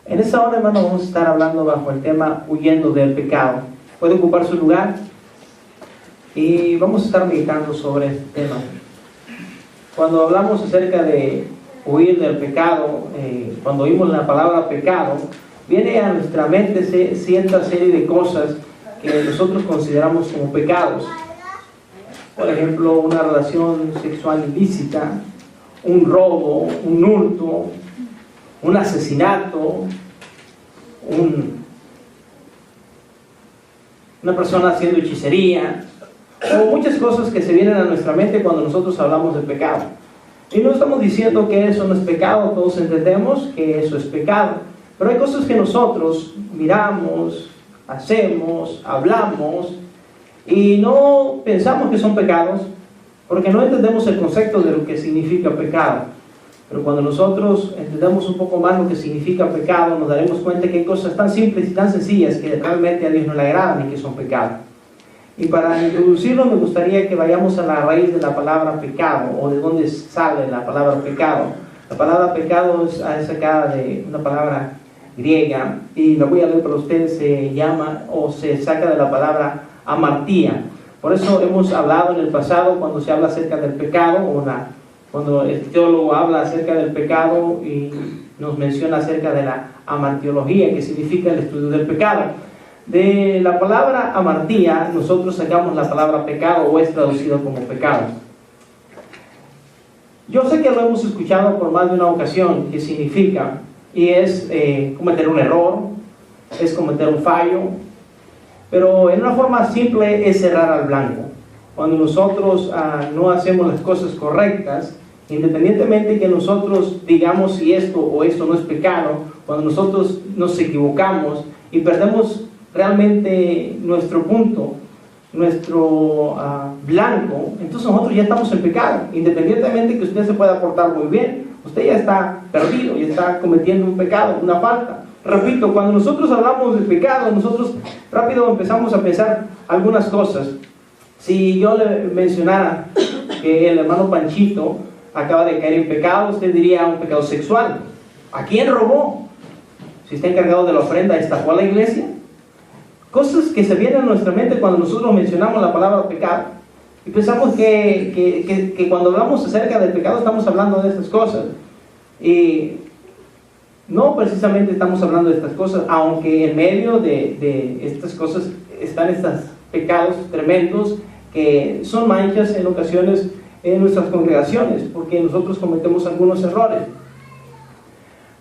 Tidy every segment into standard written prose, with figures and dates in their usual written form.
En esta hora, hermano, vamos a estar hablando bajo el tema huyendo del pecado. Puede ocupar su lugar y vamos a estar meditando sobre este tema. Cuando hablamos acerca de huir del pecado, cuando oímos la palabra pecado, viene a nuestra mente cierta serie de cosas que nosotros consideramos como pecados. Por ejemplo, una relación sexual ilícita, un robo, un hurto, un asesinato, una persona haciendo hechicería, o muchas cosas que se vienen a nuestra mente cuando nosotros hablamos de pecado. Y no estamos diciendo que eso no es pecado, todos entendemos que eso es pecado, pero hay cosas que nosotros miramos, hacemos, hablamos y no pensamos que son pecados porque no entendemos el concepto de lo que significa pecado. Pero cuando nosotros entendemos un poco más lo que significa pecado, nos daremos cuenta que hay cosas tan simples y tan sencillas que realmente a Dios no le agradan y que son pecado. Y para introducirlo me gustaría que vayamos a la raíz de la palabra pecado, o de dónde sale la palabra pecado. La palabra pecado es sacada de una palabra griega, y la voy a leer para ustedes, se saca de la palabra amartía. Por eso hemos hablado en el pasado, cuando se habla acerca del pecado, cuando el teólogo habla acerca del pecado y nos menciona acerca de la amartiología, que significa el estudio del pecado. De la palabra amartía, nosotros sacamos la palabra pecado, o es traducido como pecado. Yo sé que lo hemos escuchado por más de una ocasión, que significa, y es cometer un error, es cometer un fallo, pero en una forma simple es cerrar al blanco. Cuando nosotros no hacemos las cosas correctas, independientemente que nosotros digamos si esto o esto no es pecado, cuando nosotros nos equivocamos y perdemos realmente nuestro punto, nuestro blanco, entonces nosotros ya estamos en pecado. Independientemente que usted se pueda portar muy bien, usted ya está perdido, ya está cometiendo un pecado, una falta. Repito, cuando nosotros hablamos de pecado, nosotros rápido empezamos a pensar algunas cosas. Si yo le mencionara que el hermano Panchito acaba de caer en pecado, usted diría un pecado sexual. ¿A quién robó? Si está encargado de la ofrenda, ¿estafó a la iglesia? Cosas que se vienen a nuestra mente cuando nosotros mencionamos la palabra pecado. Y pensamos que cuando hablamos acerca del pecado estamos hablando de estas cosas. Y no precisamente estamos hablando de estas cosas, aunque en medio de estas cosas están estos pecados tremendos que son manchas en ocasiones en nuestras congregaciones, porque nosotros cometemos algunos errores.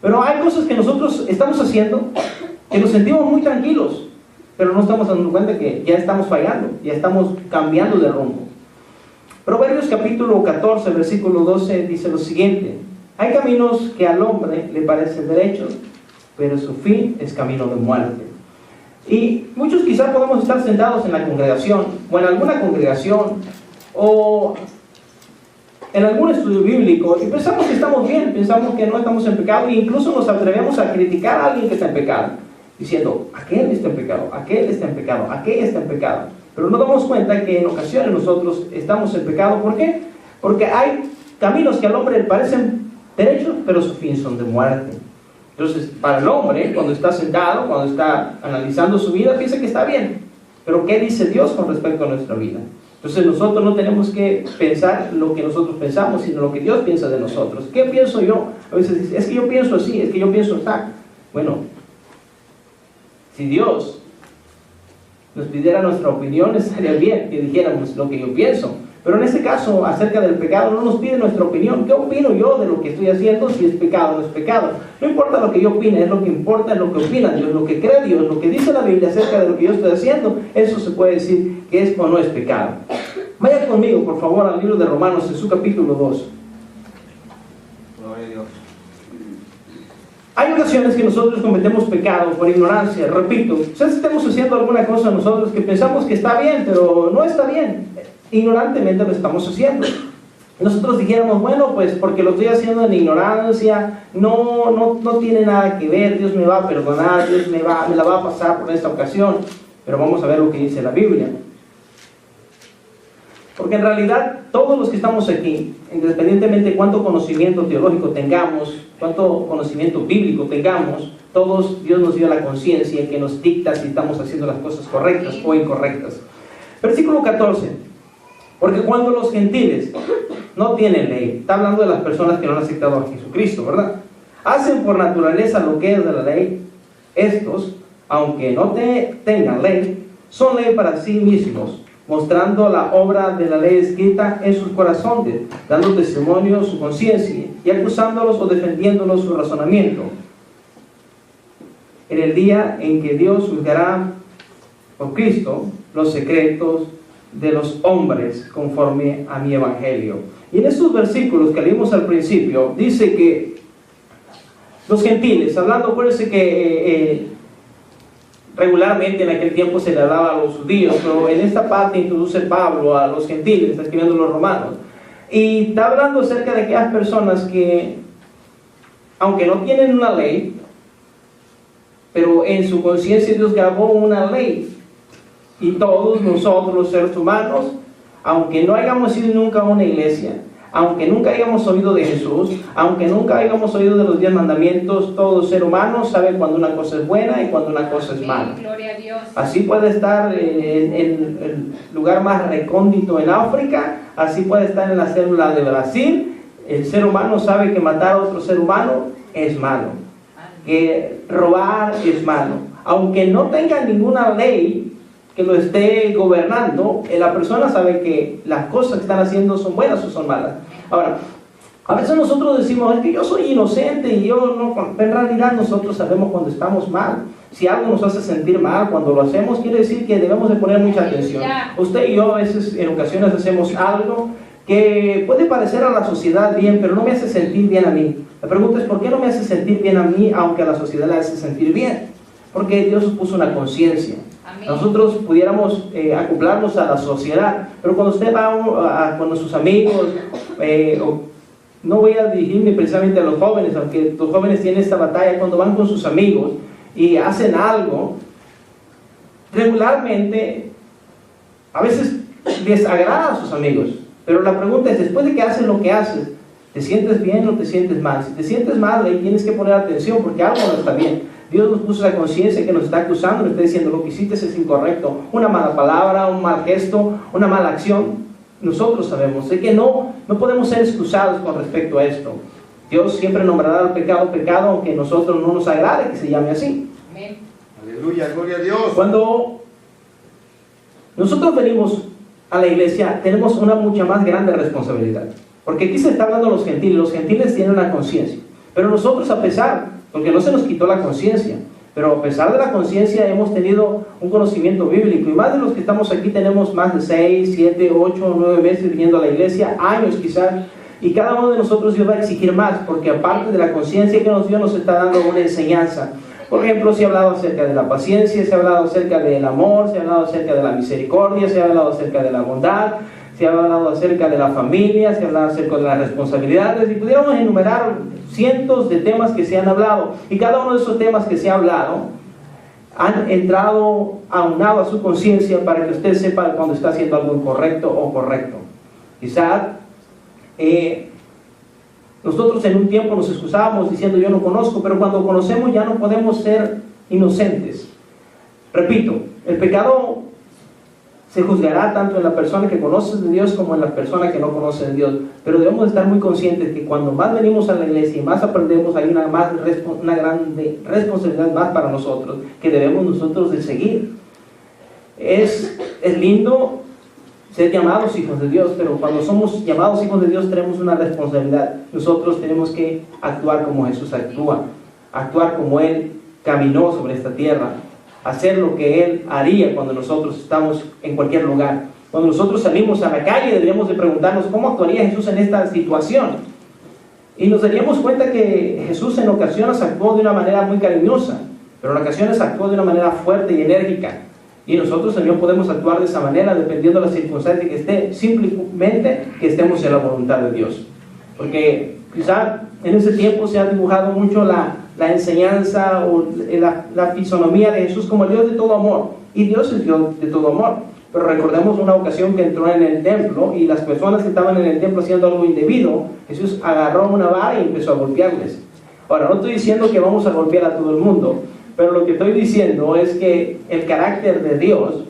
Pero hay cosas que nosotros estamos haciendo que nos sentimos muy tranquilos, pero no estamos dando cuenta que ya estamos fallando, ya estamos cambiando de rumbo. Proverbios capítulo 14, versículo 12 dice lo siguiente: hay caminos que al hombre le parecen derechos, pero su fin es camino de muerte. Y muchos quizás podemos estar sentados en la congregación, o en alguna congregación, o en algún estudio bíblico, y pensamos que estamos bien, pensamos que no estamos en pecado, e incluso nos atrevemos a criticar a alguien que está en pecado, diciendo, aquel está en pecado, aquel está en pecado, aquella está en pecado. Pero nos damos cuenta que en ocasiones nosotros estamos en pecado. ¿Por qué? Porque hay caminos que al hombre le parecen derechos, pero su fin son de muerte. Entonces, para el hombre, cuando está sentado, cuando está analizando su vida, piensa que está bien. Pero ¿qué dice Dios con respecto a nuestra vida? Entonces nosotros no tenemos que pensar lo que nosotros pensamos, sino lo que Dios piensa de nosotros. ¿Qué pienso yo? A veces dice, es que yo pienso así, es que yo pienso así. Bueno, si Dios nos pidiera nuestra opinión, estaría bien que dijéramos lo que yo pienso. Pero en este caso, acerca del pecado, no nos pide nuestra opinión. ¿Qué opino yo de lo que estoy haciendo? Si es pecado o no es pecado. No importa lo que yo opine, es lo que importa, es lo que opina Dios, lo que cree Dios, lo que dice la Biblia acerca de lo que yo estoy haciendo. Eso se puede decir que es o no es pecado. Vaya conmigo, por favor, al libro de Romanos, en su capítulo 2. Gloria a Dios. Hay ocasiones que nosotros cometemos pecado por ignorancia. Repito, quizás estemos haciendo alguna cosa nosotros que pensamos que está bien, pero no está bien. Ignorantemente lo estamos haciendo. Nosotros dijéramos, bueno, pues porque lo estoy haciendo en ignorancia, no tiene nada que ver, Dios me va a perdonar, Dios me la va a pasar por esta ocasión. Pero vamos a ver lo que dice la Biblia. Porque en realidad todos los que estamos aquí, independientemente de cuánto conocimiento teológico tengamos, cuánto conocimiento bíblico tengamos, todos Dios nos dio la conciencia que nos dicta si estamos haciendo las cosas correctas o incorrectas. Versículo 14. Porque cuando los gentiles no tienen ley, está hablando de las personas que no han aceptado a Jesucristo, ¿verdad? Hacen por naturaleza lo que es de la ley, estos, aunque no tengan ley, son ley para sí mismos, mostrando la obra de la ley escrita en sus corazones, dando testimonio a su conciencia y acusándolos o defendiéndolos su razonamiento. En el día en que Dios juzgará por Cristo los secretos de los hombres conforme a mi evangelio. Y en estos versículos que leímos al principio, dice que los gentiles, hablando, acuérdense que regularmente en aquel tiempo se le hablaba a los judíos, pero en esta parte introduce Pablo a los gentiles, está escribiendo a los romanos, y está hablando acerca de aquellas personas que, aunque no tienen una ley, pero en su conciencia Dios grabó una ley, y todos nosotros los seres humanos, aunque no hayamos ido nunca a una iglesia, aunque nunca hayamos oído de Jesús, aunque nunca hayamos oído de los 10 mandamientos, todo ser humano sabe cuando una cosa es buena y cuando una cosa es mala. Gloria a Dios. Así puede estar en el lugar más recóndito en África, así puede estar en la célula de Brasil. El ser humano sabe que matar a otro ser humano es malo, que robar es malo. Aunque no tenga ninguna ley que lo esté gobernando, la persona sabe que las cosas que están haciendo son buenas o son malas. Ahora, a veces nosotros decimos, es que yo soy inocente y yo no, en realidad nosotros sabemos cuando estamos mal. Si algo nos hace sentir mal cuando lo hacemos, quiere decir que debemos de poner mucha atención. Usted y yo a veces, en ocasiones, hacemos algo que puede parecer a la sociedad bien, pero no me hace sentir bien a mí. La pregunta es, ¿por qué no me hace sentir bien a mí, aunque a la sociedad le hace sentir bien? Porque Dios puso una conciencia. Nosotros pudiéramos acoplarnos a la sociedad, pero cuando usted va con sus amigos, no voy a dirigirme precisamente a los jóvenes, aunque los jóvenes tienen esta batalla, cuando van con sus amigos y hacen algo, regularmente, a veces les agrada a sus amigos, pero la pregunta es, después de que haces lo que haces, ¿te sientes bien o te sientes mal? Si te sientes mal, ahí tienes que poner atención porque algo no está bien. Dios nos puso la conciencia que nos está acusando, nos está diciendo lo que hiciste es incorrecto, una mala palabra, un mal gesto, una mala acción. Nosotros sabemos de que no podemos ser excusados con respecto a esto. Dios siempre nombrará el pecado pecado, aunque a nosotros no nos agrade que se llame así. Amén. Aleluya, gloria a Dios. Cuando nosotros venimos a la iglesia, tenemos una mucha más grande responsabilidad. Porque aquí se está hablando de los gentiles tienen una conciencia. Pero nosotros, a pesar, porque no se nos quitó la conciencia, pero a pesar de la conciencia hemos tenido un conocimiento bíblico, y más de los que estamos aquí tenemos más de 6, 7, 8, 9 meses viniendo a la iglesia, años quizás, y cada uno de nosotros Dios va a exigir más, porque aparte de la conciencia que nos dio, nos está dando una enseñanza. Por ejemplo, se ha hablado acerca de la paciencia, se ha hablado acerca del amor, se ha hablado acerca de la misericordia, se ha hablado acerca de la bondad, se ha hablado acerca de la familia, se ha hablado acerca de las responsabilidades, y pudiéramos enumerar cientos de temas que se han hablado, y cada uno de esos temas que se ha hablado han entrado aunado a su conciencia para que usted sepa cuando está haciendo algo incorrecto o correcto. Quizás nosotros en un tiempo nos excusábamos diciendo yo no conozco, pero cuando conocemos ya no podemos ser inocentes. Repito, el pecado se juzgará tanto en la persona que conoce de Dios como en la persona que no conoce de Dios, pero debemos estar muy conscientes que cuando más venimos a la iglesia y más aprendemos, hay una grande responsabilidad más para nosotros que debemos nosotros de seguir. Es lindo ser llamados hijos de Dios, pero cuando somos llamados hijos de Dios tenemos una responsabilidad. Nosotros tenemos que actuar como Jesús actúa, actuar como Él caminó sobre esta tierra, hacer lo que Él haría cuando nosotros estamos en cualquier lugar. Cuando nosotros salimos a la calle deberíamos de preguntarnos cómo actuaría Jesús en esta situación. Y nos daríamos cuenta que Jesús en ocasiones actuó de una manera muy cariñosa, pero en ocasiones actuó de una manera fuerte y enérgica. Y nosotros también podemos actuar de esa manera dependiendo de la circunstancia que esté, simplemente que estemos en la voluntad de Dios. Porque quizá en ese tiempo se ha dibujado mucho la enseñanza o la fisonomía de Jesús como el Dios de todo amor, y Dios es Dios de todo amor, pero recordemos una ocasión que entró en el templo y las personas que estaban en el templo haciendo algo indebido, Jesús agarró una vara y empezó a golpearles. Ahora, no estoy diciendo que vamos a golpear a todo el mundo, pero lo que estoy diciendo es que el carácter de Dios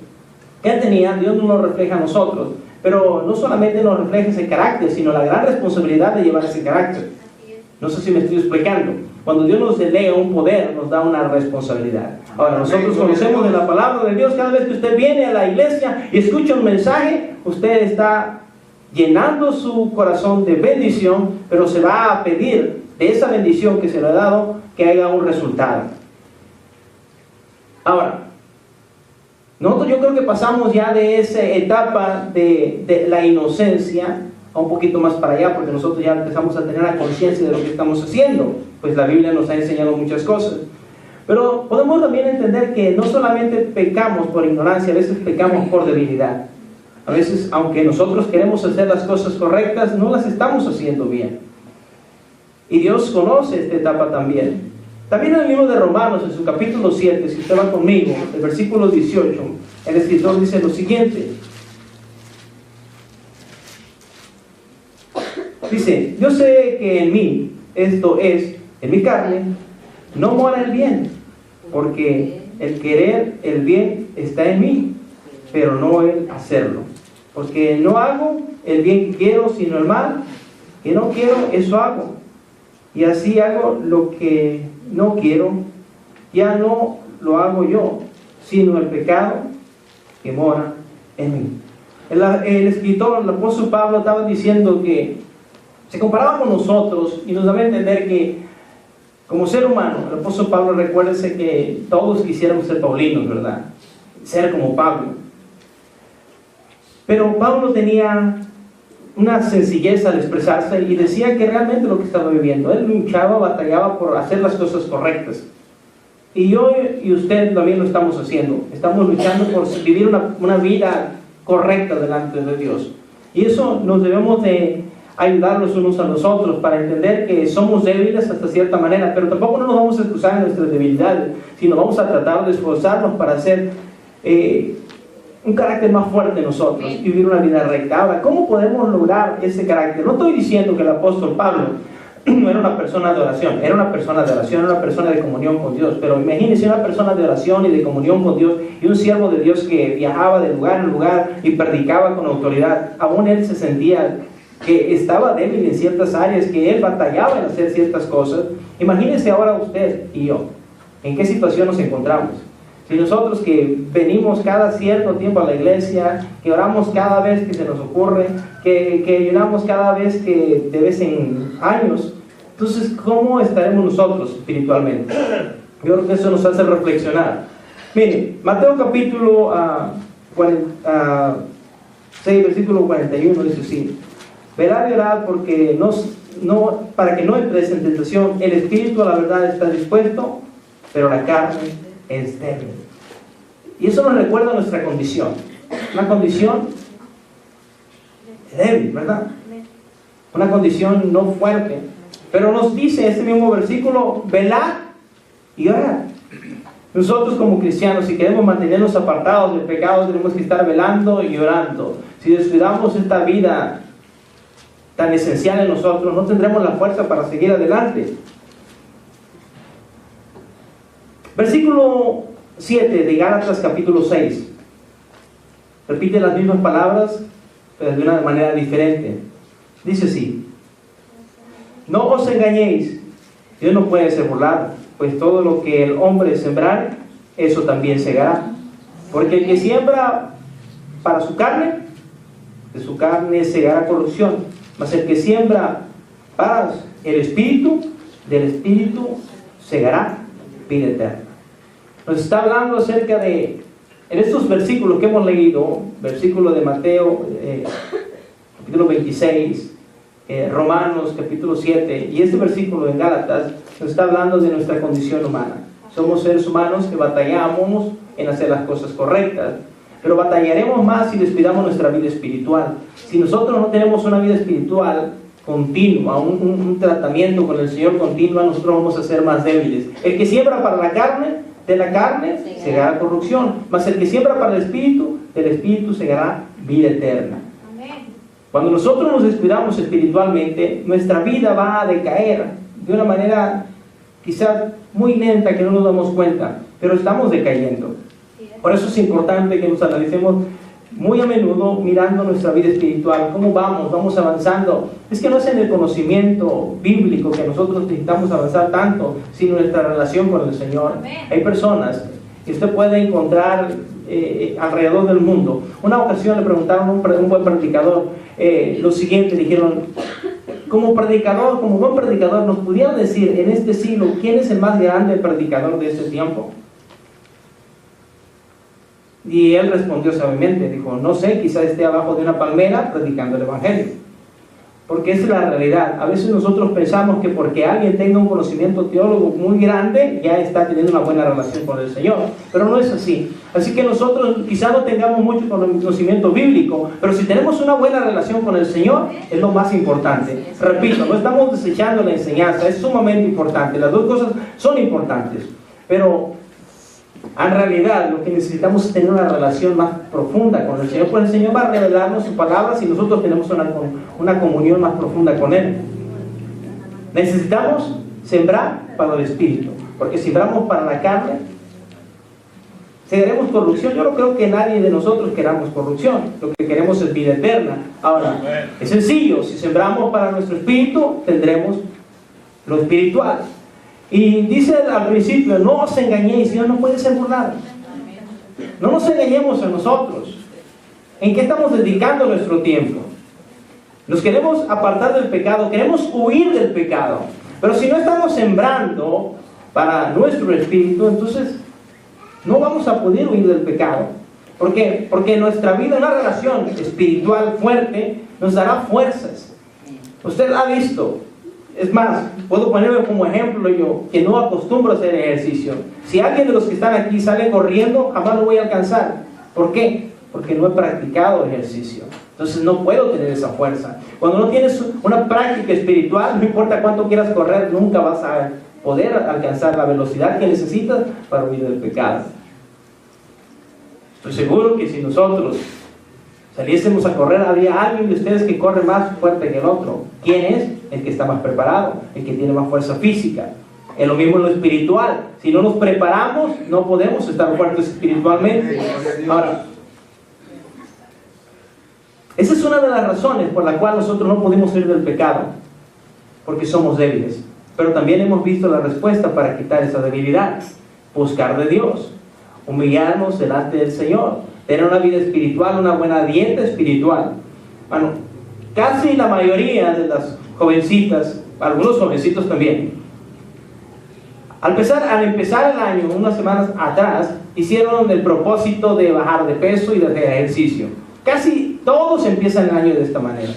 que tenía, Dios no lo refleja a nosotros, pero no solamente nos refleja ese carácter, sino la gran responsabilidad de llevar ese carácter. No sé si me estoy explicando. Cuando Dios nos delega un poder, nos da una responsabilidad. Ahora, nosotros conocemos de la palabra de Dios. Cada vez que usted viene a la iglesia y escucha un mensaje, usted está llenando su corazón de bendición, pero se va a pedir de esa bendición que se le ha dado que haga un resultado. Ahora, nosotros yo creo que pasamos ya de esa etapa de la inocencia a un poquito más para allá, porque nosotros ya empezamos a tener la conciencia de lo que estamos haciendo, pues la Biblia nos ha enseñado muchas cosas. Pero podemos también entender que no solamente pecamos por ignorancia, a veces pecamos por debilidad. A veces, aunque nosotros queremos hacer las cosas correctas, no las estamos haciendo bien. Y Dios conoce esta etapa también. También en el libro de Romanos, en su capítulo 7, si usted va conmigo, el versículo 18, el escritor dice lo siguiente. Dice, yo sé que en mí, esto es, en mi carne, no mora el bien, porque el querer el bien está en mí, pero no el hacerlo. Porque no hago el bien que quiero, sino el mal que no quiero, eso hago. Y así hago lo que no quiero, ya no lo hago yo, sino el pecado que mora en mí. El escritor, el apóstol Pablo, estaba diciendo que se comparaba con nosotros y nos daba a entender que como ser humano, el apóstol Pablo, recuérdese que todos quisiéramos ser paulinos, ¿verdad? Ser como Pablo. Pero Pablo tenía una sencillez al expresarse y decía que realmente lo que estaba viviendo, él luchaba, batallaba por hacer las cosas correctas. Y yo y usted también lo estamos haciendo. Estamos luchando por vivir una vida correcta delante de Dios. Y eso nos debemos de ayudar los unos a los otros para entender que somos débiles hasta cierta manera, pero tampoco no nos vamos a excusar en nuestras debilidades, sino vamos a tratar de esforzarnos para hacer un carácter más fuerte en nosotros y vivir una vida recta. Ahora, ¿cómo podemos lograr ese carácter? No estoy diciendo que el apóstol Pablo no era una persona de oración, era una persona de oración, era una persona de comunión con Dios, pero imagínense una persona de oración y de comunión con Dios y un siervo de Dios que viajaba de lugar en lugar y predicaba con autoridad. Aún él se sentía que estaba débil en ciertas áreas, que él batallaba en hacer ciertas cosas. Imagínense ahora usted y yo, ¿en qué situación nos encontramos? Si nosotros que venimos cada cierto tiempo a la iglesia, que oramos cada vez que se nos ocurre, que ayunamos cada vez que de vez en años, entonces ¿cómo estaremos nosotros espiritualmente? Yo creo que eso nos hace reflexionar. Miren, Mateo capítulo 6, versículo 41 dice así: velad y orad porque para que no entres en tentación. El espíritu a la verdad está dispuesto, pero la carne es débil. Y eso nos recuerda nuestra condición, una condición débil, ¿verdad? Una condición no fuerte. Pero nos dice este mismo versículo: velad y orad. Nosotros como cristianos, si queremos mantenernos apartados del pecado, tenemos que estar velando y orando. Si descuidamos esta vida tan esencial en nosotros, no tendremos la fuerza para seguir adelante. Versículo 7 de Gálatas capítulo 6. Repite las mismas palabras, pero de una manera diferente. Dice así: no os engañéis, Dios no puede ser burlado, pues todo lo que el hombre sembrare, eso también segará. Porque el que siembra para su carne, de su carne segará corrupción, mas el que siembra para el Espíritu, del Espíritu segará vida eterna. Nos está hablando acerca de, en estos versículos que hemos leído, versículo de Mateo capítulo 26, Romanos capítulo 7 y este versículo en Gálatas, nos está hablando de nuestra condición humana. Somos seres humanos que batallamos en hacer las cosas correctas, pero batallaremos más si descuidamos nuestra vida espiritual. Si nosotros no tenemos una vida espiritual continua, un tratamiento con el Señor continua, nosotros vamos a ser más débiles. El que siembra para la carne, de la carne segará corrupción, mas el que siembra para el Espíritu, del Espíritu segará vida eterna. Cuando nosotros nos descuidamos espiritualmente, nuestra vida va a decaer de una manera quizás muy lenta, que no nos damos cuenta, pero estamos decayendo. Por eso es importante que nos analicemos muy a menudo mirando nuestra vida espiritual. ¿Cómo vamos? ¿Vamos avanzando? Es que no es en el conocimiento bíblico que nosotros necesitamos avanzar tanto, sino en nuestra relación con el Señor. Hay personas que usted puede encontrar alrededor del mundo. Una ocasión le preguntaron a un buen predicador lo siguiente, dijeron: como predicador, como buen predicador, ¿nos pudiera decir en este siglo quién es el más grande predicador de este tiempo? Y él respondió sabiamente, dijo: no sé, quizás esté abajo de una palmera predicando el Evangelio. Porque esa es la realidad. A veces nosotros pensamos que porque alguien tenga un conocimiento teólogo muy grande, ya está teniendo una buena relación con el Señor. Pero no es así. Así que nosotros quizás no tengamos mucho conocimiento bíblico, pero si tenemos una buena relación con el Señor, es lo más importante. Repito, no estamos desechando la enseñanza, es sumamente importante. Las dos cosas son importantes. Pero en realidad lo que necesitamos es tener una relación más profunda con el Señor, pues el Señor va a revelarnos sus palabras y nosotros tenemos una comunión más profunda con Él. Necesitamos sembrar para el Espíritu, porque si sembramos para la carne, seguiremos corrupción. Yo no creo que nadie de nosotros queramos corrupción, lo que queremos es vida eterna. Ahora, es sencillo, si sembramos para nuestro espíritu, tendremos lo espiritual. Y dice al principio: no os engañéis, Dios no puede ser burlado. No nos engañemos a nosotros. ¿En qué estamos dedicando nuestro tiempo? Nos queremos apartar del pecado, queremos huir del pecado. Pero si no estamos sembrando para nuestro espíritu, entonces no vamos a poder huir del pecado. ¿Por qué? Porque nuestra vida, una relación espiritual fuerte, nos dará fuerzas. Usted ha visto. Es más, puedo ponerme como ejemplo yo, que no acostumbro a hacer ejercicio. Si alguien de los que están aquí sale corriendo, jamás lo voy a alcanzar. ¿Por qué? Porque no he practicado ejercicio. Entonces no puedo tener esa fuerza. Cuando no tienes una práctica espiritual, no importa cuánto quieras correr, nunca vas a poder alcanzar la velocidad que necesitas para huir del pecado. Estoy seguro que si nosotros saliésemos a correr, habría alguien de ustedes que corre más fuerte que el otro. ¿Quién es? El que está más preparado, el que tiene más fuerza física. Es lo mismo en lo espiritual. Si no nos preparamos, no podemos estar fuertes espiritualmente. Ahora, esa es una de las razones por la cual nosotros no podemos salir del pecado, porque somos débiles. Pero también hemos visto la respuesta para quitar esa debilidad: buscar de Dios, humillarnos delante del Señor, tener una vida espiritual, una buena dieta espiritual. Bueno, casi la mayoría de las jovencitas, algunos jovencitos también, al empezar el año, unas semanas atrás, hicieron el propósito de bajar de peso y de hacer ejercicio. Casi todos empiezan el año de esta manera.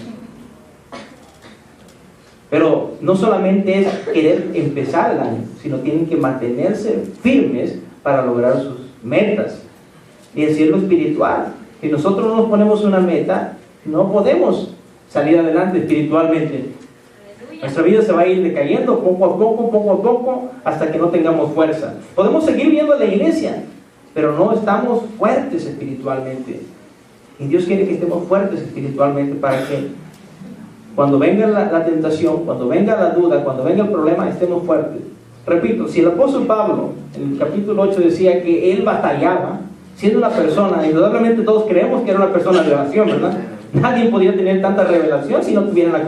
Pero no solamente es querer empezar el año, sino tienen que mantenerse firmes para lograr sus metas. Y decir lo espiritual. Si nosotros no nos ponemos una meta, no podemos salir adelante espiritualmente. Nuestra vida se va a ir decayendo poco a poco, hasta que no tengamos fuerza. Podemos seguir viendo la iglesia, pero no estamos fuertes espiritualmente. Y Dios quiere que estemos fuertes espiritualmente para que cuando venga la tentación, cuando venga la duda, cuando venga el problema, estemos fuertes. Repito, si el apóstol Pablo en el capítulo 8 decía que él batallaba, siendo una persona, indudablemente todos creemos que era una persona de oración, ¿verdad? Nadie podía tener tanta revelación si no tuviera la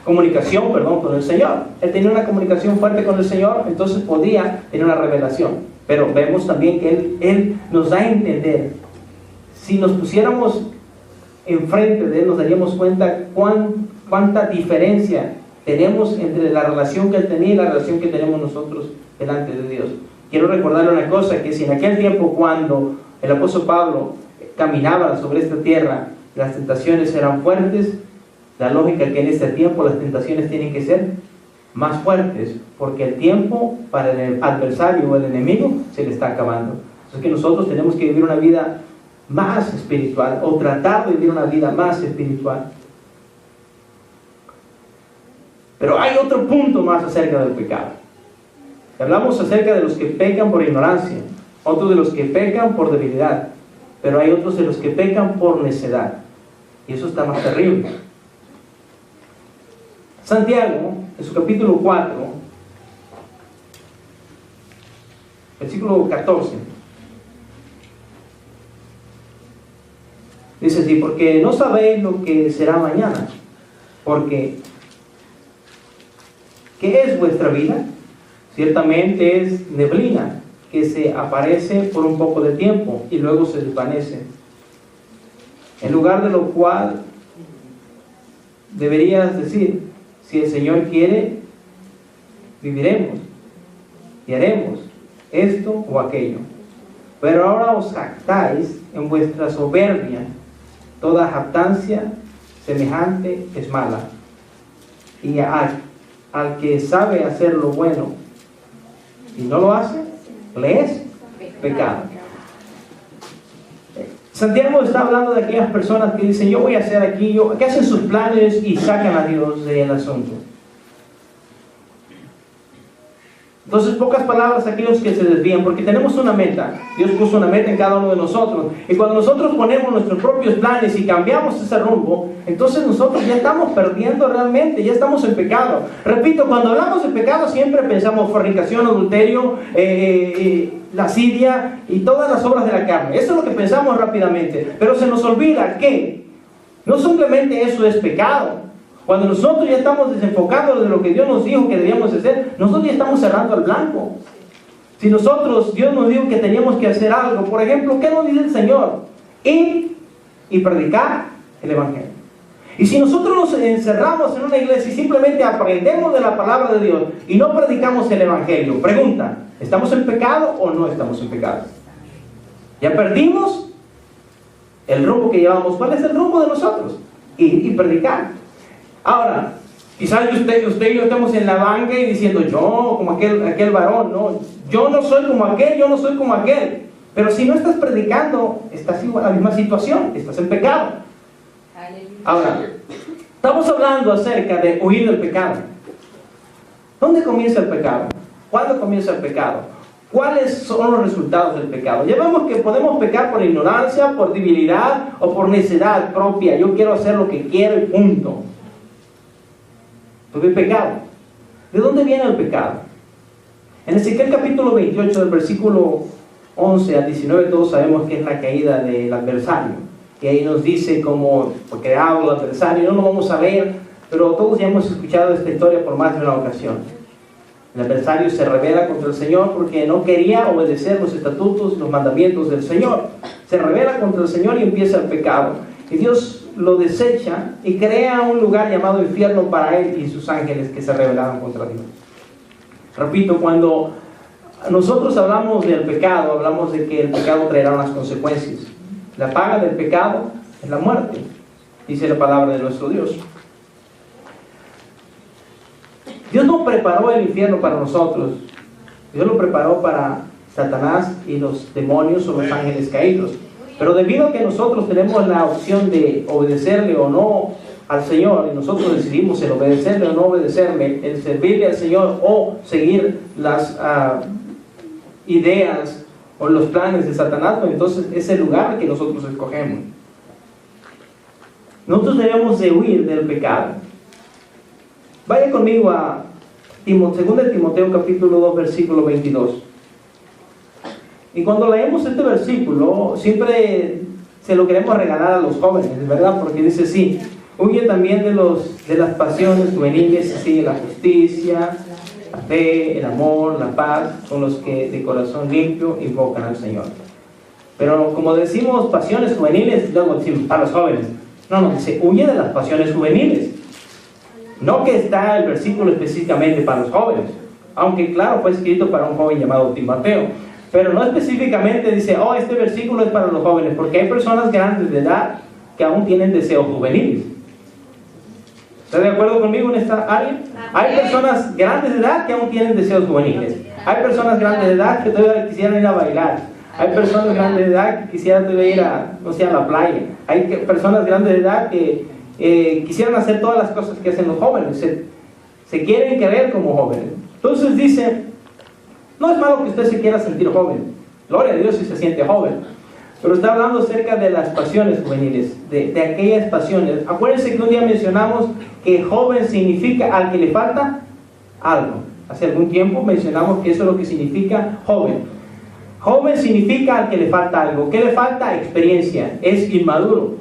comunicación con el Señor. Él tenía una comunicación fuerte con el Señor, entonces podía tener una revelación. Pero vemos también que Él nos da a entender. Si nos pusiéramos enfrente de Él, nos daríamos cuenta cuánta diferencia tenemos entre la relación que Él tenía y la relación que tenemos nosotros delante de Dios. Quiero recordarle una cosa, que si en aquel tiempo, cuando el apóstol Pablo caminaba sobre esta tierra, las tentaciones eran fuertes, la lógica que en este tiempo las tentaciones tienen que ser más fuertes, porque el tiempo para el adversario o el enemigo se le está acabando. Así que nosotros tenemos que vivir una vida más espiritual, o tratar de vivir una vida más espiritual. Pero hay otro punto más acerca del pecado. Hablamos acerca de los que pecan por ignorancia, otros de los que pecan por debilidad, pero hay otros de los que pecan por necedad, y eso está más terrible. Santiago, en su capítulo 4, versículo 14. Dice así: porque no sabéis lo que será mañana, porque ¿qué es vuestra vida? Ciertamente es neblina que se aparece por un poco de tiempo y luego se desvanece. En lugar de lo cual deberías decir: si el Señor quiere, viviremos y haremos esto o aquello. Pero ahora os jactáis en vuestra soberbia. Toda jactancia semejante es mala. Y al que sabe hacer lo bueno y no lo hace, le es pecado. Santiago está hablando de aquellas personas que dicen: yo voy a hacer aquí, que hacen sus planes y sacan a Dios del asunto. Entonces, pocas palabras, aquellos que se desvían, porque tenemos una meta. Dios puso una meta en cada uno de nosotros. Y cuando nosotros ponemos nuestros propios planes y cambiamos ese rumbo, entonces nosotros ya estamos perdiendo realmente, ya estamos en pecado. Repito, cuando hablamos de pecado siempre pensamos fornicación, adulterio, lascivia y todas las obras de la carne. Eso es lo que pensamos rápidamente. Pero se nos olvida que no simplemente eso es pecado. Cuando nosotros ya estamos desenfocados de lo que Dios nos dijo que debíamos hacer, nosotros ya estamos cerrando al blanco. Si Dios nos dijo que teníamos que hacer algo, por ejemplo, ¿qué nos dice el Señor? Ir y predicar el Evangelio. Y si nosotros nos encerramos en una iglesia y simplemente aprendemos de la palabra de Dios y no predicamos el Evangelio, pregunta: ¿estamos en pecado o no estamos en pecado? Ya perdimos el rumbo que llevamos. ¿Cuál es el rumbo de nosotros? Ir y predicar. Ahora, quizás usted y yo estemos en la banca y diciendo: yo, como aquel varón, no, yo no soy como aquel, yo no soy como aquel. Pero si no estás predicando, estás en la misma situación, estás en pecado. Ahora, estamos hablando acerca de huir del pecado. ¿Dónde comienza el pecado? ¿Cuándo comienza el pecado? ¿Cuáles son los resultados del pecado? Ya vemos que podemos pecar por ignorancia, por debilidad o por necedad propia. Yo quiero hacer lo que quiero y punto. Porque el pecado. ¿De dónde viene el pecado? En Ezequiel capítulo 28, del versículo 11 al 19, todos sabemos que es la caída del adversario. Y ahí nos dice cómo fue creado el adversario. No lo vamos a ver, pero todos ya hemos escuchado esta historia por más de una ocasión. El adversario se rebela contra el Señor porque no quería obedecer los estatutos y los mandamientos del Señor. Se rebela contra el Señor y empieza el pecado. Y Dios lo desecha y crea un lugar llamado infierno para él y sus ángeles que se rebelaron contra Dios. Repito, cuando nosotros hablamos del pecado, hablamos de que el pecado traerá unas consecuencias. La paga del pecado es la muerte, dice la palabra de nuestro Dios. Dios no preparó el infierno para nosotros. Dios lo preparó para Satanás y los demonios o los ángeles caídos. Pero debido a que nosotros tenemos la opción de obedecerle o no al Señor, y nosotros decidimos el obedecerle o no obedecerle, el servirle al Señor o seguir las ideas o los planes de Satanás, pues entonces es el lugar que nosotros escogemos. Nosotros debemos de huir del pecado. Vaya conmigo a 2 Timoteo capítulo 2, versículo 22. Y cuando leemos este versículo, siempre se lo queremos regalar a los jóvenes, ¿verdad? Porque dice así: huye también de las pasiones juveniles, así, la justicia, la fe, el amor, la paz, con los que de corazón limpio invocan al Señor. Pero como decimos pasiones juveniles, luego decimos para los jóvenes. No, dice: huye de las pasiones juveniles. No que está el versículo específicamente para los jóvenes, aunque claro, fue escrito para un joven llamado Timoteo. Pero no específicamente dice: este versículo es para los jóvenes, porque hay personas grandes de edad que aún tienen deseos juveniles. ¿Está de acuerdo conmigo en esta área? Hay personas grandes de edad que aún tienen deseos juveniles. Hay personas grandes de edad que todavía quisieran ir a bailar. Hay personas grandes de edad que quisieran todavía ir a la playa. Hay personas grandes de edad que quisieran hacer todas las cosas que hacen los jóvenes. Se quieren querer como jóvenes. Entonces dice: no es malo que usted se quiera sentir joven. Gloria a Dios si se siente joven. Pero está hablando acerca de las pasiones juveniles, de aquellas pasiones. Acuérdense que un día mencionamos que joven significa al que le falta algo. Hace algún tiempo mencionamos que eso es lo que significa joven. Joven significa al que le falta algo. ¿Qué le falta? Experiencia. Es inmaduro.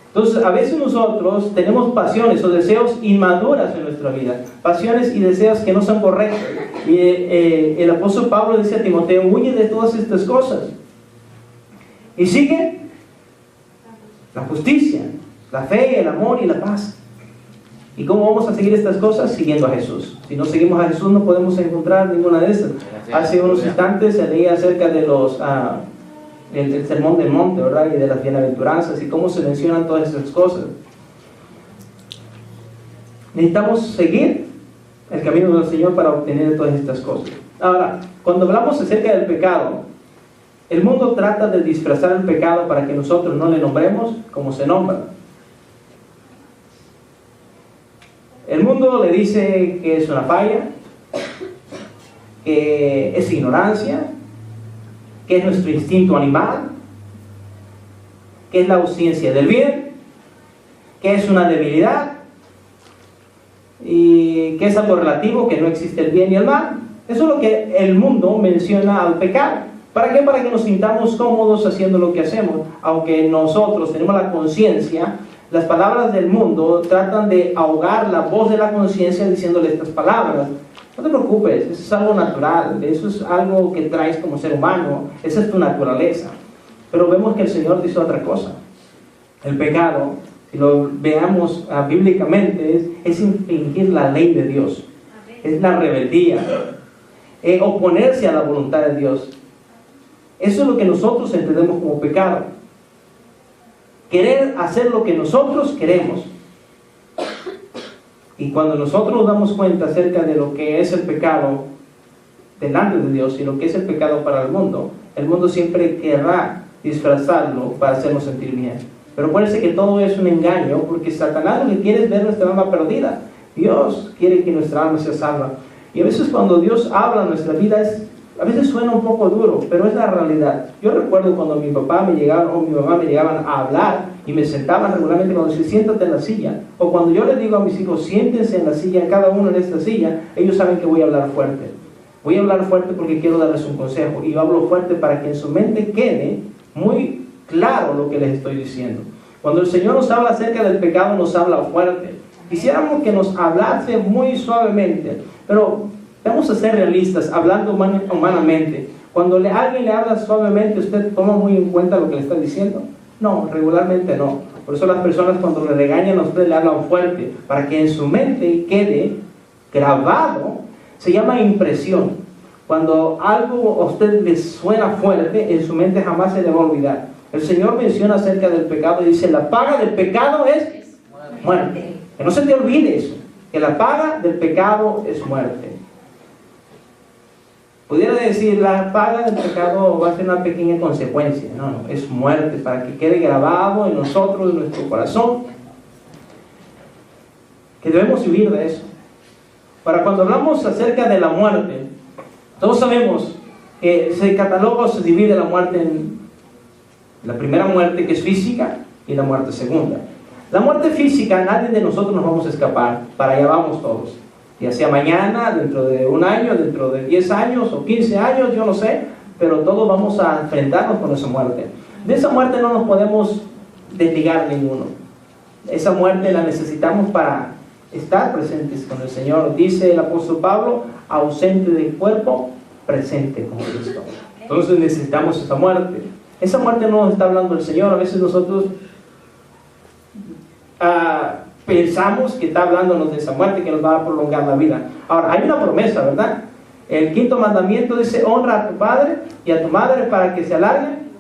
Entonces, a veces nosotros tenemos pasiones o deseos inmaduras en nuestra vida. Pasiones y deseos que no son correctos. Y el apóstol Pablo dice a Timoteo, huye de todas estas cosas. Y sigue la justicia, la fe, el amor y la paz. ¿Y cómo vamos a seguir estas cosas? Siguiendo a Jesús. Si no seguimos a Jesús no podemos encontrar ninguna de estas. Hace unos instantes se leía acerca de el sermón del monte, ¿verdad? Y de las bienaventuranzas y cómo se mencionan todas esas cosas. Necesitamos seguir el camino del Señor para obtener todas estas cosas. Ahora, cuando hablamos acerca del pecado, el mundo trata de disfrazar el pecado para que nosotros no le nombremos como se nombra. El mundo le dice que es una falla, que es ignorancia, que es nuestro instinto animal, que es la ausencia del bien, que es una debilidad y que es algo relativo, que no existe el bien y el mal. Eso es lo que el mundo menciona al pecado. ¿Para qué? Para que nos sintamos cómodos haciendo lo que hacemos. Aunque nosotros tenemos la conciencia, las palabras del mundo tratan de ahogar la voz de la conciencia diciéndole estas palabras. No te preocupes, eso es algo natural, eso es algo que traes como ser humano, esa es tu naturaleza. Pero vemos que el Señor dice otra cosa. El pecado, si lo veamos bíblicamente, es infringir la ley de Dios. Es la rebeldía, oponerse a la voluntad de Dios. Eso es lo que nosotros entendemos como pecado. Querer hacer lo que nosotros queremos. Y cuando nosotros nos damos cuenta acerca de lo que es el pecado delante de Dios y lo que es el pecado para el mundo siempre querrá disfrazarlo para hacernos sentir bien. Pero acuérdense que todo es un engaño, porque Satanás lo que quiere es ver nuestra alma perdida. Dios quiere que nuestra alma sea salva. Y a veces cuando Dios habla en nuestra vida, a veces suena un poco duro, pero es la realidad. Yo recuerdo cuando mi papá me llegaban o mi mamá me llegaban a hablar y me sentaban regularmente cuando decían, siéntate en la silla. O cuando yo les digo a mis hijos, siéntense en la silla, cada uno en esta silla, ellos saben que voy a hablar fuerte. Voy a hablar fuerte porque quiero darles un consejo. Y yo hablo fuerte para que en su mente quede muy claro lo que les estoy diciendo. Cuando el Señor nos habla acerca del pecado, nos habla fuerte. Quisiéramos que nos hablase muy suavemente, pero vamos a ser realistas, hablando humanamente. Cuando alguien le habla suavemente, ¿usted toma muy en cuenta lo que le está diciendo? No, regularmente no. Por eso las personas cuando le regañan a usted le hablan fuerte, para que en su mente quede grabado. Se llama impresión. Cuando algo a usted le suena fuerte, en su mente jamás se le va a olvidar. El Señor menciona acerca del pecado y dice, la paga del pecado es muerte. Que no se te olvide eso, que la paga del pecado es muerte. Pudiera decir, la paga del pecado va a ser una pequeña consecuencia. No, es muerte, para que quede grabado en nosotros, en nuestro corazón, que debemos huir de eso. Para cuando hablamos acerca de la muerte, todos sabemos que se cataloga o se divide la muerte en la primera muerte, que es física, y la muerte segunda. La muerte física, nadie de nosotros nos vamos a escapar, para allá vamos todos. Ya sea mañana, dentro de un año, dentro de 10 años o 15 años, yo no sé, pero todos vamos a enfrentarnos con esa muerte. De esa muerte no nos podemos desligar ninguno. Esa muerte la necesitamos para estar presentes con el Señor. Dice el apóstol Pablo, ausente del cuerpo, presente con Cristo. Entonces necesitamos esa muerte. Esa muerte no nos está hablando el Señor. A veces nosotros pensamos que está hablándonos de esa muerte que nos va a prolongar la vida. Ahora, hay una promesa, ¿verdad? El quinto mandamiento dice, honra a tu padre y a tu madre para que se alarguen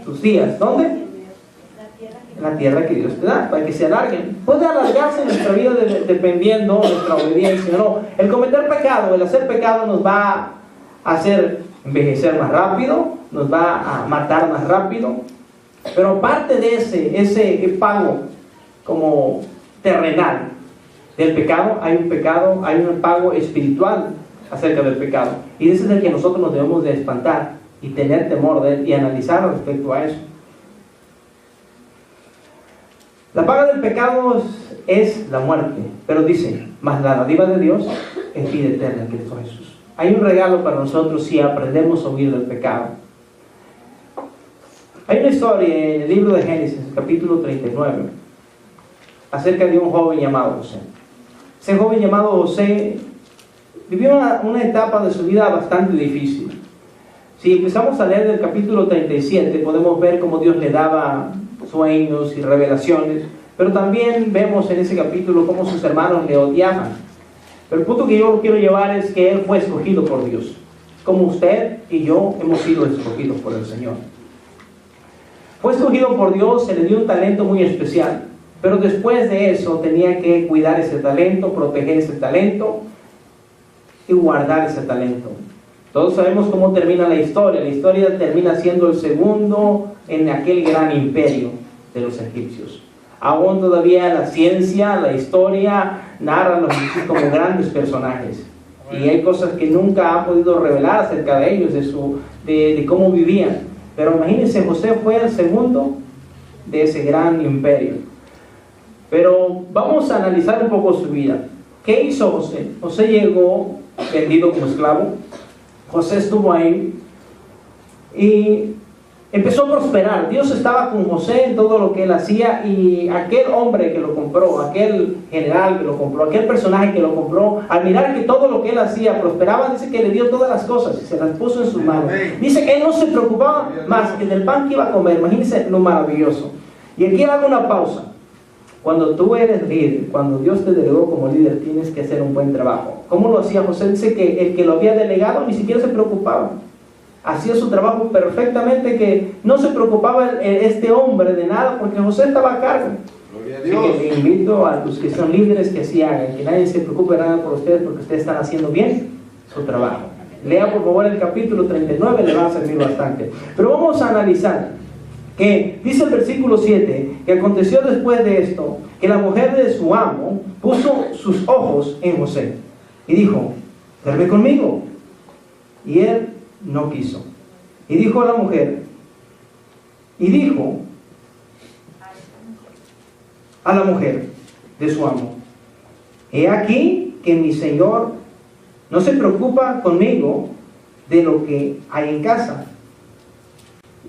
tus días. ¿Dónde? En la tierra que Dios te da, para que se alarguen. Puede alargarse en nuestra vida dependiendo de nuestra obediencia, ¿no? El cometer pecado, el hacer pecado nos va a hacer envejecer más rápido, nos va a matar más rápido, pero parte de ese pago como terrenal del pecado, hay un pago espiritual acerca del pecado, y ese es el que nosotros nos debemos de espantar y tener temor de él y analizar respecto a eso. La paga del pecado es la muerte, pero dice, mas la dádiva de Dios es vida eterna en Cristo Jesús. Hay un regalo para nosotros si aprendemos a huir del pecado. Hay una historia en el libro de Génesis, capítulo 39, acerca de un joven llamado José. Ese joven llamado José vivió una etapa de su vida bastante difícil. Si empezamos a leer del capítulo 37, podemos ver cómo Dios le daba sueños y revelaciones, pero también vemos en ese capítulo cómo sus hermanos le odiaban. Pero el punto que yo quiero llevar es que él fue escogido por Dios, como usted y yo hemos sido escogidos por el Señor. Fue escogido por Dios, se le dio un talento muy especial, pero después de eso tenía que cuidar ese talento, proteger ese talento y guardar ese talento. Todos sabemos cómo termina la historia termina siendo el segundo en aquel gran imperio de los egipcios. Aún todavía la ciencia, la historia narra a los egipcios como grandes personajes, y hay cosas que nunca ha podido revelar acerca de ellos, de cómo vivían. Pero imagínense, José fue el segundo de ese gran imperio. Pero vamos a analizar un poco su vida. ¿Qué hizo José? José llegó vendido como esclavo. José estuvo ahí y empezó a prosperar. Dios estaba con José en todo lo que él hacía, y aquel hombre que lo compró, aquel general que lo compró, aquel personaje que lo compró, al mirar que todo lo que él hacía prosperaba, dice que le dio todas las cosas y se las puso en sus manos. Dice que él no se preocupaba más que del pan que iba a comer. Imagínense lo maravilloso. Y aquí hago una pausa. Cuando tú eres líder, cuando Dios te delegó como líder, tienes que hacer un buen trabajo. ¿Cómo lo hacía José? Dice que el que lo había delegado ni siquiera se preocupaba. Hacía su trabajo perfectamente, que no se preocupaba este hombre de nada, porque José estaba a cargo. Gloria a Así Dios. que le invito a los que son líderes que así hagan, que nadie se preocupe nada por ustedes, porque ustedes están haciendo bien su trabajo. Lea por favor el capítulo 39, le va a servir bastante. Pero vamos a analizar que dice el versículo 7, que aconteció después de esto, que la mujer de su amo puso sus ojos en José y dijo: duerme conmigo. Y él no quiso. Y dijo a la mujer, y dijo a la mujer de su amo: he aquí que mi señor no se preocupa conmigo de lo que hay en casa,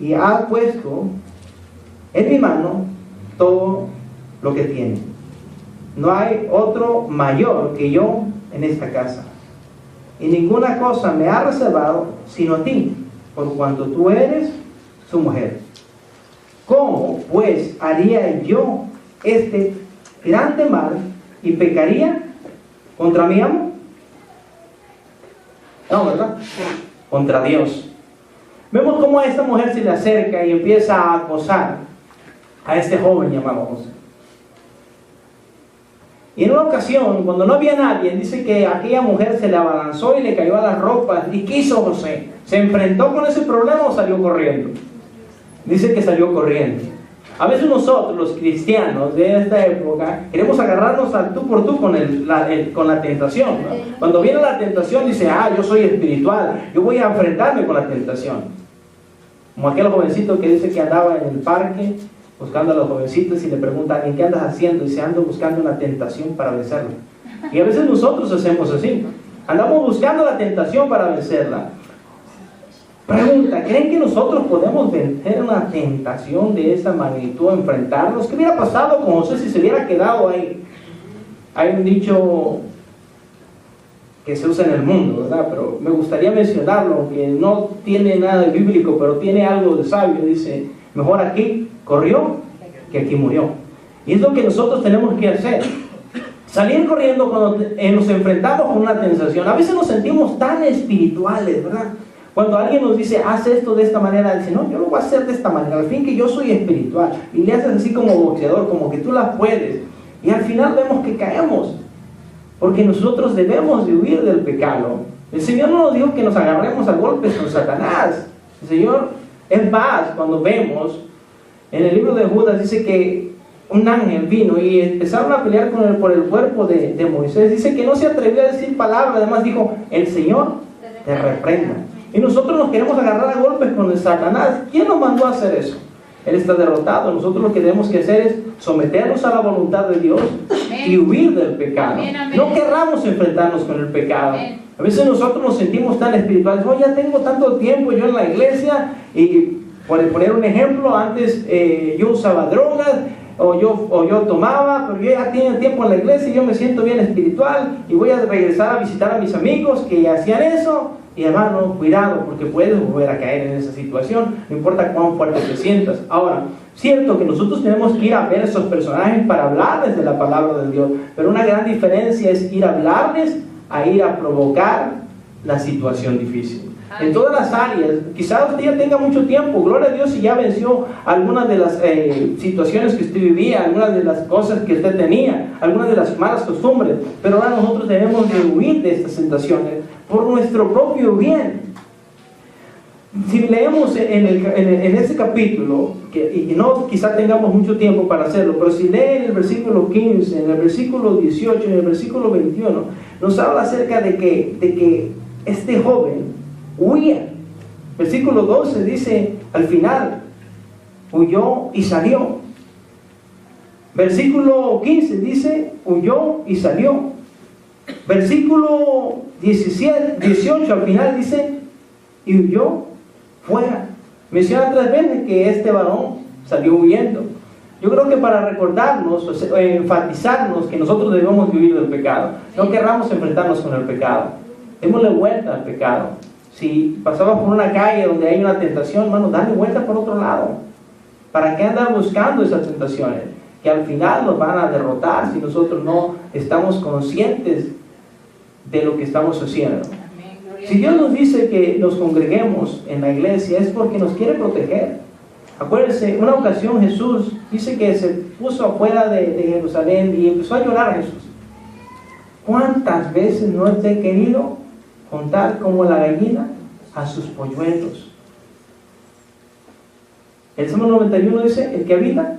y ha puesto en mi mano todo lo que tiene. No hay otro mayor que yo en esta casa, y ninguna cosa me ha reservado sino a ti, por cuanto tú eres su mujer. ¿Cómo pues haría yo este grande mal y pecaría contra mi amo? No, ¿verdad? Contra Dios. Vemos cómo a esta mujer se le acerca y empieza a acosar a este joven llamado José. Y en una ocasión, cuando no había nadie, dice que aquella mujer se le abalanzó y le cayó a las ropas. ¿Y qué hizo José? ¿Se enfrentó con ese problema o salió corriendo? Dice que salió corriendo. A veces nosotros, los cristianos de esta época, queremos agarrarnos al tú por tú con la tentación, ¿no? Cuando viene la tentación, dice: yo soy espiritual, yo voy a enfrentarme con la tentación. Como aquel jovencito que dice que andaba en el parque buscando a los jovencitos y le pregunta: ¿en qué andas haciendo? Y dice: ando buscando una tentación para vencerla. Y a veces nosotros hacemos así, andamos buscando la tentación para vencerla. Pregunta: ¿creen que nosotros podemos vencer una tentación de esa magnitud, enfrentarnos? ¿Qué hubiera pasado con José si se hubiera quedado ahí? Hay un dicho que se usa en el mundo, ¿verdad? Pero me gustaría mencionarlo, aunque no tiene nada de bíblico, pero tiene algo de sabio. Dice: mejor aquí corrió que aquí murió. Y es lo que nosotros tenemos que hacer. Salir corriendo cuando nos enfrentamos con una tentación. A veces nos sentimos tan espirituales, ¿verdad? Cuando alguien nos dice: haz esto de esta manera, dice: no, yo lo voy a hacer de esta manera, al fin que yo soy espiritual. Y le haces así como boxeador, como que tú la puedes. Y al final vemos que caemos, porque nosotros debemos de huir del pecado. El Señor no nos dijo que nos agarremos a golpes con Satanás. El Señor es más, cuando vemos en el libro de Judas, dice que un ángel vino y empezaron a pelear con él por el cuerpo de Moisés. Dice que no se atrevió a decir palabra, además dijo: el Señor te reprenda. Y nosotros nos queremos agarrar a golpes con el Satanás. ¿Quién nos mandó a hacer eso? Él está derrotado. Nosotros lo que tenemos que hacer es someternos a la voluntad de Dios y huir del pecado. No querramos enfrentarnos con el pecado. A veces nosotros nos sentimos tan espirituales: ya tengo tanto tiempo yo en la iglesia y Por poner un ejemplo, antes yo usaba drogas, o yo tomaba, pero yo ya tenía tiempo en la iglesia y yo me siento bien espiritual y voy a regresar a visitar a mis amigos que hacían eso. Y hermano, cuidado, porque puedes volver a caer en esa situación, no importa cuán fuerte te sientas. Ahora, cierto que nosotros tenemos que ir a ver a esos personajes para hablarles de la palabra de Dios, pero una gran diferencia es ir a hablarles a ir a provocar la situación difícil. En todas las áreas, quizás usted ya tenga mucho tiempo, gloria a Dios, y ya venció algunas de las situaciones que usted vivía, algunas de las cosas que usted tenía, algunas de las malas costumbres, pero ahora nosotros debemos de huir de estas tentaciones por nuestro propio bien. Si leemos en ese capítulo, y no quizá tengamos mucho tiempo para hacerlo, pero si leen el versículo 15, en el versículo 18, en el versículo 21, nos habla acerca de que este joven huía. Versículo 12 dice, al final, huyó y salió. Versículo 15 dice, huyó y salió. Versículo 18 al final dice, y huyó fuera. Menciona 3 veces que este varón salió huyendo. Yo creo que para recordarnos, enfatizarnos que nosotros debemos huir del pecado. No querramos enfrentarnos con el pecado. Démosle vuelta al pecado. Si pasamos por una calle donde hay una tentación, hermano, dale vuelta por otro lado. ¿Para qué andar buscando esas tentaciones? Que al final nos van a derrotar si nosotros no estamos conscientes de lo que estamos haciendo. Si Dios nos dice que nos congreguemos en la iglesia, es porque nos quiere proteger. Acuérdense, una ocasión Jesús dice que se puso afuera de Jerusalén y empezó a llorar a Jesús. ¿Cuántas veces no te he querido contar como la gallina a sus polluelos? El Salmo 91 dice, el que habita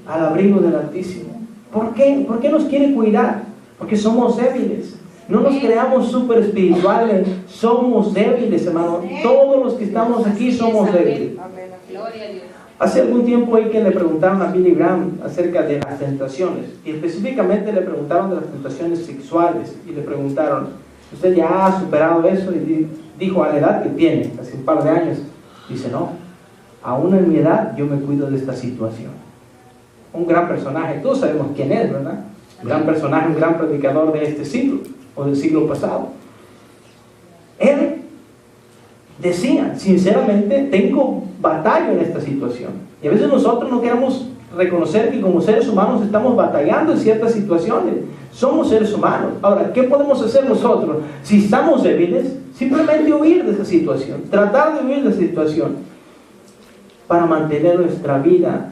al abrigo del Altísimo. ¿Por qué? ¿Por qué nos quiere cuidar? Porque somos débiles. No nos creamos súper espirituales, somos débiles, hermano. Todos los que estamos aquí somos débiles. Hace algún tiempo ahí que le preguntaron a Billy Graham acerca de las tentaciones, y específicamente le preguntaron de las tentaciones sexuales, y le preguntaron, ¿usted ya ha superado eso? Y dijo, a la edad que tiene, hace un par de años, dice, no, aún en mi edad yo me cuido de esta situación. Un gran personaje, todos sabemos quién es, ¿verdad? Un gran personaje, un gran predicador de este siglo, o del siglo pasado. Él decía, sinceramente, tengo batalla en esta situación. Y a veces nosotros no queremos reconocer que como seres humanos estamos batallando en ciertas situaciones. Somos seres humanos. Ahora, ¿qué podemos hacer nosotros? Si estamos débiles, simplemente huir de esa situación, tratar de huir de esa situación para mantener nuestra vida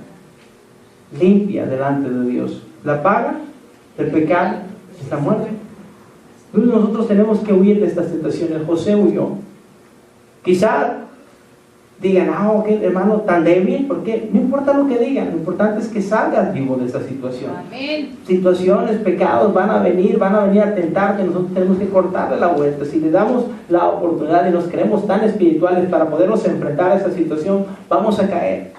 limpia delante de Dios. La paga del pecado es la muerte. Entonces nosotros tenemos que huir de estas tentaciones. José huyó. Quizá digan, qué hermano tan débil, porque no importa lo que digan, lo importante es que salgas vivo de esta situación. Amén. Situaciones, pecados van a venir a tentarte, nosotros tenemos que cortarle la vuelta. Si le damos la oportunidad y nos creemos tan espirituales para podernos enfrentar a esa situación, vamos a caer.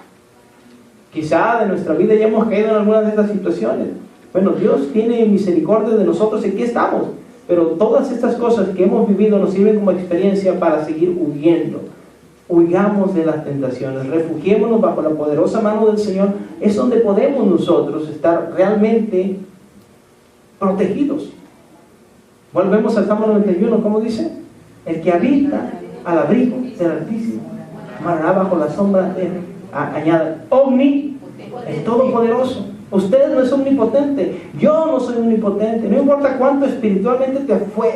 Quizá de nuestra vida ya hemos caído en algunas de estas situaciones. Bueno, Dios tiene misericordia de nosotros y aquí estamos. Pero todas estas cosas que hemos vivido nos sirven como experiencia para seguir huyendo. Huyamos de las tentaciones, refugiémonos bajo la poderosa mano del Señor. Es donde podemos nosotros estar realmente protegidos. Volvemos al Salmo 91, ¿cómo dice? El que habita al abrigo del Altísimo morará bajo la sombra de él. Añade, el Todopoderoso. Usted no es omnipotente, yo no soy omnipotente. No importa cuánto espiritualmente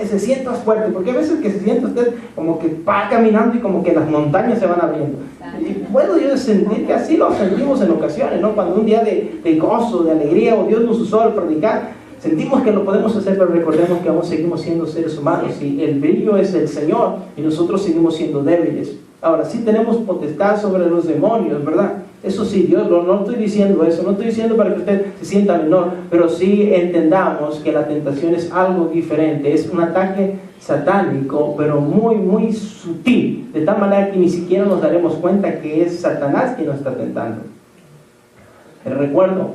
se sientas fuerte, porque a veces que se siente usted como que va caminando y como que las montañas se van abriendo. Y puedo yo sentir que así lo sentimos en ocasiones, ¿no? Cuando un día de gozo, de alegría, o Dios nos usó al predicar, sentimos que lo podemos hacer, pero recordemos que aún seguimos siendo seres humanos y el brillo es el Señor y nosotros seguimos siendo débiles. Ahora, sí tenemos potestad sobre los demonios, ¿verdad? Eso sí, Dios, no estoy diciendo eso, no estoy diciendo para que usted se sienta menor, pero sí entendamos que la tentación es algo diferente, es un ataque satánico, pero muy, muy sutil, de tal manera que ni siquiera nos daremos cuenta que es Satanás quien nos está tentando. Pero recuerdo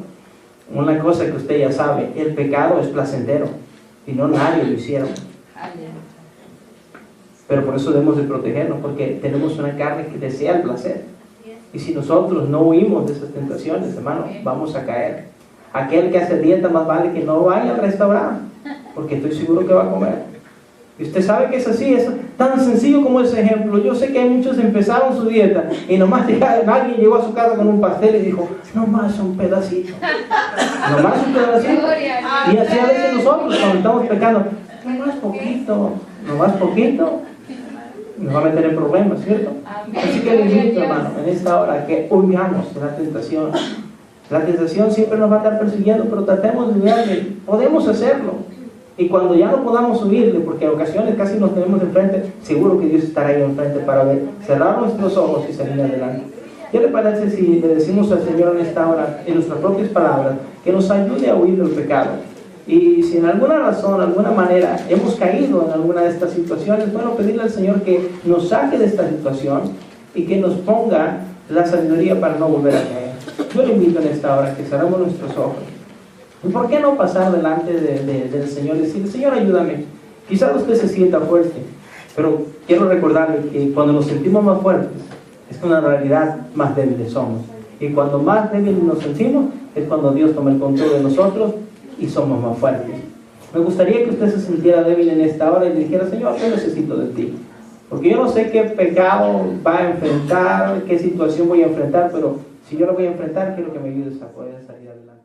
una cosa que usted ya sabe, el pecado es placentero, y no nadie lo hicieron. Pero por eso debemos de protegernos, porque tenemos una carne que desea el placer. Y si nosotros no huimos de esas tentaciones, hermano, vamos a caer. Aquel que hace dieta más vale que no vaya al restaurante, porque estoy seguro que va a comer. Y usted sabe que es así, es tan sencillo como ese ejemplo. Yo sé que hay muchos que empezaron su dieta y nomás alguien llegó a su casa con un pastel y dijo, nomás un pedacito. Nomás un pedacito. Y así a veces nosotros cuando estamos pecando, nomás poquito, nomás poquito. Nos va a meter en problemas, ¿cierto? Así que le invito, hermano, en esta hora que huyamos de la tentación. La tentación siempre nos va a estar persiguiendo, pero tratemos de huirle. Podemos hacerlo. Y cuando ya no podamos huirle, porque en ocasiones casi nos tenemos enfrente, seguro que Dios estará ahí enfrente para ver, cerrar nuestros ojos y salir adelante. ¿Qué le parece si le decimos al Señor en esta hora, en nuestras propias palabras, que nos ayude a huir del pecado? Y si en alguna razón, alguna manera, hemos caído en alguna de estas situaciones, bueno, pedirle al Señor que nos saque de esta situación y que nos ponga la sabiduría para no volver a caer. Yo le invito en esta hora que cerremos nuestros ojos. ¿Y por qué no pasar delante del Señor y decir, Señor, ayúdame? Quizás usted se sienta fuerte, pero quiero recordarle que cuando nos sentimos más fuertes, es que en realidad más débiles somos. Y cuando más débiles nos sentimos, es cuando Dios toma el control de nosotros y somos más fuertes. Me gustaría que usted se sintiera débil en esta hora y le dijera, Señor, yo necesito de ti. Porque yo no sé qué pecado va a enfrentar, qué situación voy a enfrentar, pero si yo lo voy a enfrentar, quiero que me ayudes a poder salir adelante.